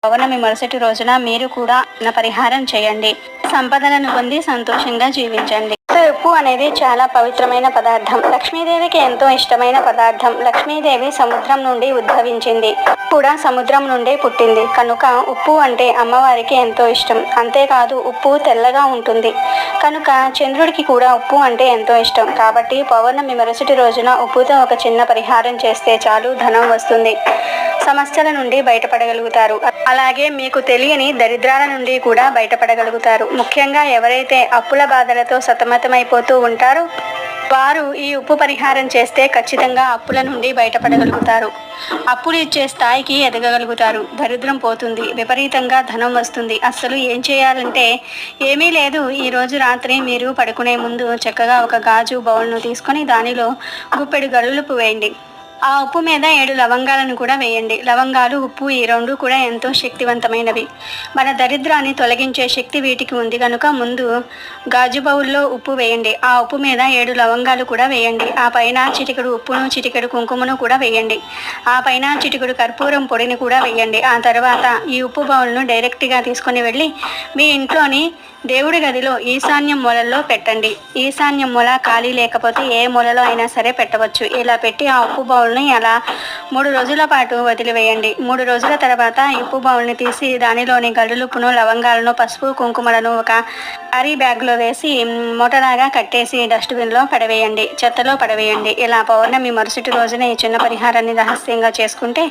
పౌర్ణమి మరుసటి రోజున మీరు కూడా పరిహారం చేయండి. సంపదలను పొంది సంతోషంగా జీవించండి. ఉప్పు అనేది చాలా పవిత్రమైన పదార్థం. లక్ష్మీదేవికి ఎంతో ఇష్టమైన పదార్థం. లక్ష్మీదేవి సముద్రం నుండి ఉద్భవించింది, కూడా సముద్రం నుండే పుట్టింది. కనుక ఉప్పు అంటే అమ్మవారికి ఎంతో ఇష్టం. అంతేకాదు ఉప్పు తెల్లగా ఉంటుంది కనుక చంద్రుడికి కూడా ఉప్పు అంటే ఎంతో ఇష్టం. కాబట్టి పౌర్ణమి మరుసటి రోజున ఉప్పుతో ఒక చిన్న పరిహారం చేస్తే చాలు, ధనం వస్తుంది, సమస్యల నుండి బయటపడగలుగుతారు. అలాగే మీకు తెలియని దరిద్రాల నుండి కూడా బయటపడగలుగుతారు. ముఖ్యంగా ఎవరైతే అప్పుల బాధలతో సతమతమైపోతూ ఉంటారో వారు ఈ ఉప్పు పరిహారం చేస్తే ఖచ్చితంగా అప్పుల నుండి బయటపడగలుగుతారు. అప్పులు ఇచ్చే స్థాయికి ఎదగగలుగుతారు. దరిద్రం పోతుంది, విపరీతంగా ధనం వస్తుంది. అస్సలు ఏం చేయాలంటే ఏమీ లేదు. ఈరోజు రాత్రి మీరు పడుకునే ముందు చక్కగా ఒక గాజు బౌల్ను తీసుకొని దానిలో గుప్పెడు గల్లులుప్పు వేయండి. ఆ ఉప్పు మీద 7 లవంగాలను కూడా వేయండి. లవంగాలు, ఉప్పు ఈ రెండు కూడా ఎంతో శక్తివంతమైనవి. మన దరిద్రాన్ని తొలగించే శక్తి వీటికి ఉంది కనుక ముందు గాజు బౌల్లో ఉప్పు వేయండి. ఆ ఉప్పు మీద 7 లవంగాలు కూడా వేయండి. ఆ పైన చిటికెడు ఉప్పును, చిటికెడు కుంకుమను కూడా వేయండి. ఆ పైన చిటికెడు కర్పూరం పొడిని కూడా వేయండి. ఆ తర్వాత ఈ ఉప్పు బౌల్ను డైరెక్ట్గా తీసుకొని వెళ్ళి మీ ఇంట్లోని దేవుడి గదిలో ఈశాన్యం మూలల్లో పెట్టండి. ఈశాన్యం మూల ఖాళీ లేకపోతే ఏ మూలలో అయినా సరే పెట్టవచ్చు. ఇలా పెట్టి ఆ ఉప్పు బౌల్ని అలా 3 రోజుల పాటు వదిలివేయండి. 3 రోజుల తర్వాత ఈ ఉప్పు బౌల్ని తీసి దానిలోని గల్లులుప్పును, లవంగాలను, పసుపు, కుంకుమలను ఒక క్యారీ బ్యాగ్లో వేసి మూటలాగా కట్టేసి డస్ట్బిన్లో పడవేయండి, చెత్తలో పడవేయండి. ఇలా పౌర్ణమి మరుసటి రోజున ఈ చిన్న పరిహారాన్ని రహస్యంగా చేసుకుంటే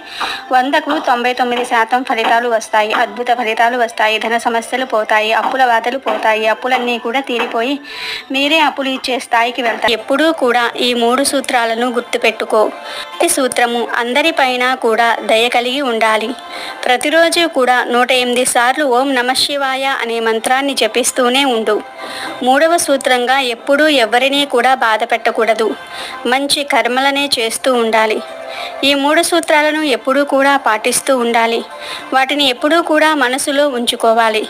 100కు 99% ఫలితాలు వస్తాయి. అద్భుత ఫలితాలు వస్తాయి. ధన సమస్యలు పోతాయి, అప్పుల బాధలు పోతాయి. అప్పులన్నీ కూడా తీరిపోయి మీరే అప్పులు ఇచ్చే స్థాయికి వెళ్తారు. ఎప్పుడూ కూడా ఈ 3 సూత్రాలను గుర్తుపెట్టుకో. ఈ సూత్రము అందరిపైన కూడా దయ కలిగి ఉండాలి. ప్రతిరోజు కూడా 108 సార్లు ఓం నమఃశివాయ అనే మంత్రాన్ని జపిస్తూనే ఉండు. 3వ సూత్రంగా ఎప్పుడూ ఎవరినీ కూడా బాధ పెట్టకూడదు. మంచి కర్మలనే చేస్తూ ఉండాలి. ఈ 3 సూత్రాలను ఎప్పుడూ కూడా పాటిస్తూ ఉండాలి. వాటిని ఎప్పుడూ కూడా మనసులో ఉంచుకోవాలి.